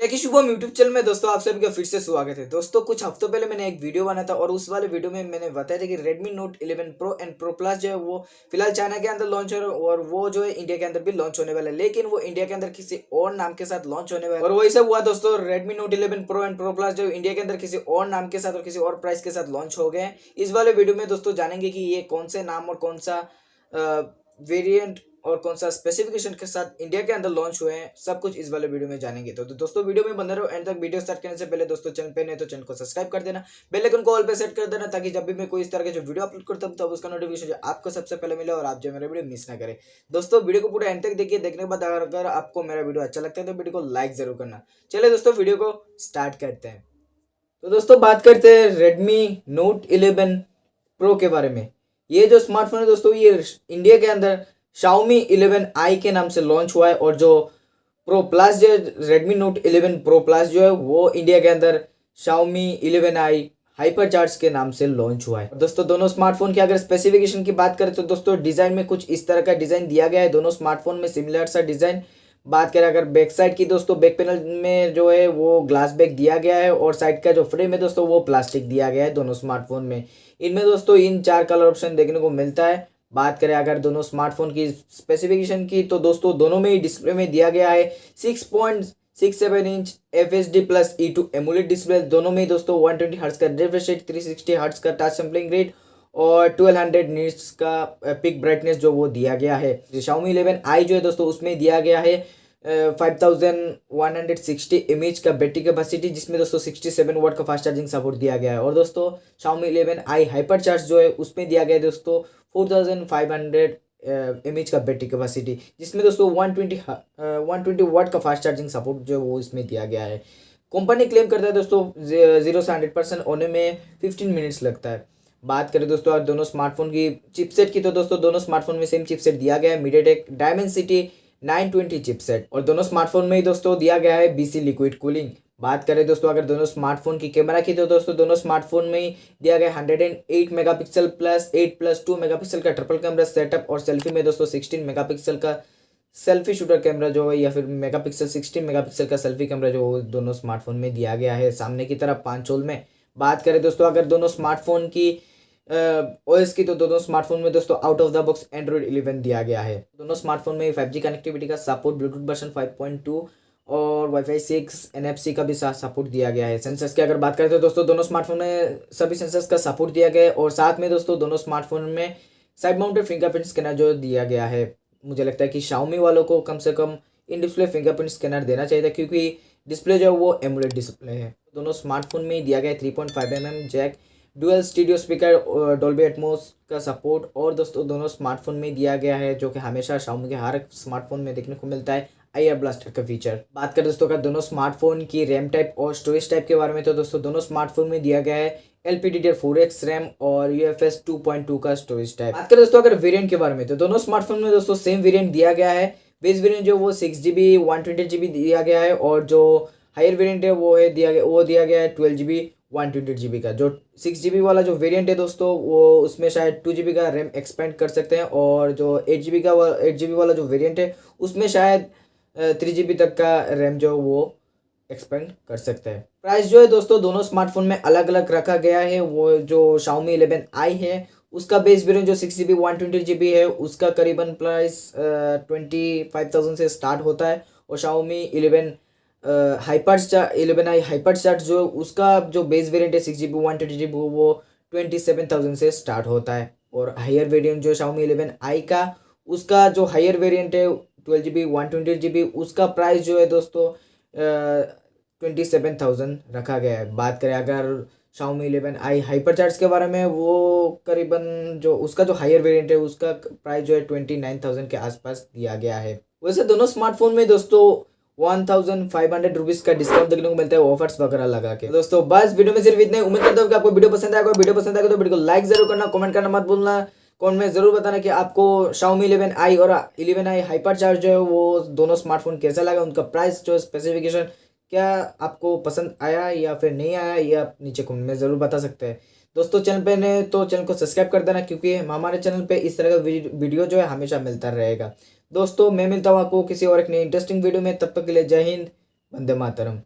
टेकी Shubham YouTube channel में दोस्तों आप सभी का फिर से स्वागत है। दोस्तों कुछ हफ्तों पहले मैंने एक वीडियो बनाया था और उस वाले वीडियो में मैंने बताया था कि Redmi Note 11 Pro and Pro Plus जो है वो फिलहाल चाइना के अंदर लॉन्च हो रहा है और वो जो है इंडिया के अंदर भी लॉन्च होने वाला है, लेकिन वो इंडिया के अंदर किसी और नाम के साथ लॉन्च होने वाला है। और वही सब हुआ दोस्तों, Redmi Note 11 Pro and Pro Plus जो इंडिया के अंदर किसी और नाम के साथ और किसी और प्राइस के साथ लॉन्च हो गए। इस वाले वीडियो में दोस्तों जानेंगे कि ये कौन से नाम और कौन सा वेरिएंट और कौन सा स्पेसिफिकेशन के साथ इंडिया के अंदर लॉन्च हुए हैं, सब कुछ इस वाले वीडियो में जानेंगे। तो दोस्तों वीडियो में बने रहो एंड तक। वीडियो स्टार्ट करने से पहले दोस्तों चैनल पे नहीं तो चैनल को सब्सक्राइब कर देना, बेल आइकन को ऑल पे सेट कर देना, ताकि जब भी मैं कोई इस तरह के जो वीडियो अपलोड करता हूं तब उसका नोटिफिकेशन जो आपको सबसे पहले मिले और आप जो मेरा वीडियो मिस ना करें। दोस्तों वीडियो को पूरा एंड तक देखिए, देखने के बाद अगर आपको मेरा वीडियो अच्छा लगता है तो वीडियो को लाइक जरूर करना। चलिए दोस्तों वीडियो को स्टार्ट करते हैं। तो दोस्तों बात करते हैं Redmi Note 11 Pro के बारे में। ये जो स्मार्टफोन है दोस्तों, ये इंडिया के अंदर Xiaomi 11i के नाम से लॉन्च हुआ है और जो Pro Plus जो Redmi Note 11 Pro Plus जो है वो इंडिया के अंदर Xiaomi 11i Hypercharge के नाम से लॉन्च हुआ है। दोस्तों दोनों स्मार्टफोन की अगर स्पेसिफिकेशन की बात करें तो दोस्तों डिज़ाइन में कुछ इस तरह का डिज़ाइन दिया गया है। दोनों स्मार्टफोन में सिमिलर सा डिज़ाइन। बात करें अगर बैक साइड की दोस्तों, बैक पैनल में जो है वो ग्लास बैक दिया गया है और साइड का जो फ्रेम है दोस्तों वो प्लास्टिक दिया गया है दोनों स्मार्टफोन में। इनमें दोस्तों इन 4 कलर ऑप्शन देखने को मिलता है। बात करें अगर दोनों स्मार्टफोन की स्पेसिफिकेशन की तो दोस्तों दोनों में ही डिस्प्ले में दिया गया है 6.67 inch FHD plus E2 AMOLED display. दोनों में ही दोस्तों 120 हर्ट्ज का रिफ्रेश रेट, 360 हर्ट्ज का टच सैंपलिंग रेट और 1200 निट्स का पिक ब्राइटनेस जो वो दिया गया है। Xiaomi 11i जो है दोस्तों उसमें दिया गया है 5160 mAh का बैटरी कैपेसिटी, जिसमें दोस्तों 67 वाट का फास्ट चार्जिंग सपोर्ट दिया गया है। और दोस्तों Xiaomi 11i हाइपरचार्ज जो है उसमें दिया गया है दोस्तों 4500 mAh का बैटरी कैपेसिटी, जिसमें दोस्तों 120 वाट का फास्ट चार्जिंग सपोर्ट जो है वो इसमें दिया गया है। कंपनी क्लेम करता है दोस्तों 0 से 100% होने में 15 मिनट्स लगता है। बात करें दोस्तों आज दोनों स्मार्टफोन की चिपसेट की तो दोस्तों दोनों स्मार्टफोन में सेम चिपसेट दिया गया है, MediaTek Dimensity 920 चिपसेट। और दोनों स्मार्टफोन में ही दोस्तों दिया गया है BC लिक्विड कूलिंग। बात करें दोस्तों अगर दोनों स्मार्टफोन की कैमरा की तो दोस्तों दोनों स्मार्टफोन में ही दिया गया 108 मेगापिक्सल प्लस 8+2 मेगापिक्सल का ट्रिपल कैमरा सेटअप। और सेल्फी में दोस्तों 16 मेगापिक्सल का सेल्फी शूटर कैमरा जो है या फिर मेगापिक्सल 16 मेगापिक्सल का सेल्फी कैमरा जो दोनों स्मार्टफोन में दिया गया है सामने की तरफ 5 होल में। बात करें दोस्तों अगर दोनों स्मार्टफोन की OS की तो दोनों स्मार्टफोन में दोस्तों out of the box Android 11 दिया गया है। दोनों स्मार्टफोन में 5G कनेक्टिविटी का सपोर्ट, ब्लूटूथ वर्जन 5.2 और Wi-Fi 6 NFC का भी सपोर्ट दिया गया है। सेंसर्स की अगर बात करें तो दोस्तों दोनों स्मार्टफोन में सभी सेंसर्स का सपोर्ट दिया गया है और साथ में दोस्तों दोनों स्मार्टफोन में साइड माउंटेड फिंगरप्रिंट स्कैनर जो दिया गया है। मुझे लगता है कि Xiaomi वालों को कम से कम इन डिस्प्ले फिंगरप्रिंट स्कैनर देना चाहिए था, क्योंकि डिस्प्ले जो है वो एमुलेट डिस्प्ले है। दोनों स्मार्टफोन में दिया गया है 3.5 mm jack, dual stereo speaker, Dolby Atmos का सपोर्ट। और दोस्तों दोनों स्मार्टफोन में दिया गया है जो कि हमेशा Xiaomi के हर स्मार्टफोन में देखने को मिलता है, IR ब्लास्टर का फीचर। बात करें दोस्तों का दोनों स्मार्टफोन की रैम टाइप और स्टोरेज टाइप के बारे में तो दोस्तों दोनों स्मार्टफोन में दिया गया है LPDDR4X रैम और UFS 2.2 का स्टोरेज टाइप। बात करें दोस्तों अगर वेरिएंट के बारे में तो दोनों स्मार्टफोन में दोस्तों सेम वेरिएंट दिया गया है। बेस वेरिएंट जो वो 6GB 128GB दिया गया है और जो हायर वेरिएंट है वो दिया गया है 12GB 128GB का। जो 6GB वाला जो वेरिएंट है दोस्तों वो उसमें शायद 2GB का रैम एक्सपेंड कर सकते हैं और जो 8GB वाला जो वेरिएंट है उसमें शायद 3GB तक का रैम जो वो एक्सपेंड कर सकते हैं। प्राइस जो है दोस्तों दोनों स्मार्टफोन में अलग अलग रखा गया है। वो जो Xiaomi 11i है उसका बेस वेरिएंट जो 6GB 128GB है उसका करीबन प्राइस 25,000 से स्टार्ट होता है और Xiaomi 11i हाइपरचार्ज जो उसका जो बेस वेरिएंट है 6GB 128GB वो 27,000 से स्टार्ट होता है। और हायर वेरिएंट जो Xiaomi 11i का उसका जो हायर वेरिएंट है 12GB 128GB उसका प्राइस जो है दोस्तों 27,000 रखा गया है। बात करें अगर Xiaomi 11i हाइपरचार्ज के बारे में, वो करीबन जो उसका जो हायर वेरिएंट है उसका प्राइस जो है 29,000 के आसपास दिया गया है। वैसे दोनों स्मार्टफोन में दोस्तों 1500 रुपीज़ का डिस्काउंट देखने को मिलता है ऑफर्स वगैरह लगा के। दोस्तों बस वीडियो में सिर्फ इतने। उम्मीद करता हूँ कि आपको वीडियो पसंद आएगा। वीडियो पसंद आएगा तो वीडियो को लाइक जरूर करना, कमेंट करना मत भूलना। कमेंट में जरूर बताना कि आपको Xiaomi 11i और 11i हाइपरचार्ज जो है वो दोनों स्मार्टफोन कैसा लगा, उनका प्राइस जो स्पेसिफिकेशन क्या आपको पसंद आया या फिर नहीं आया, या आप नीचे कमेंट में ज़रूर बता सकते हैं। दोस्तों चैनल पे ने तो चैनल को सब्सक्राइब कर देना, क्योंकि हमारे चैनल पे इस तरह का वीडियो जो है हमेशा मिलता रहेगा। दोस्तों मैं मिलता हूँ आपको किसी और एक नई इंटरेस्टिंग वीडियो में। तब तक के लिए जय हिंद, वंदे मातरम।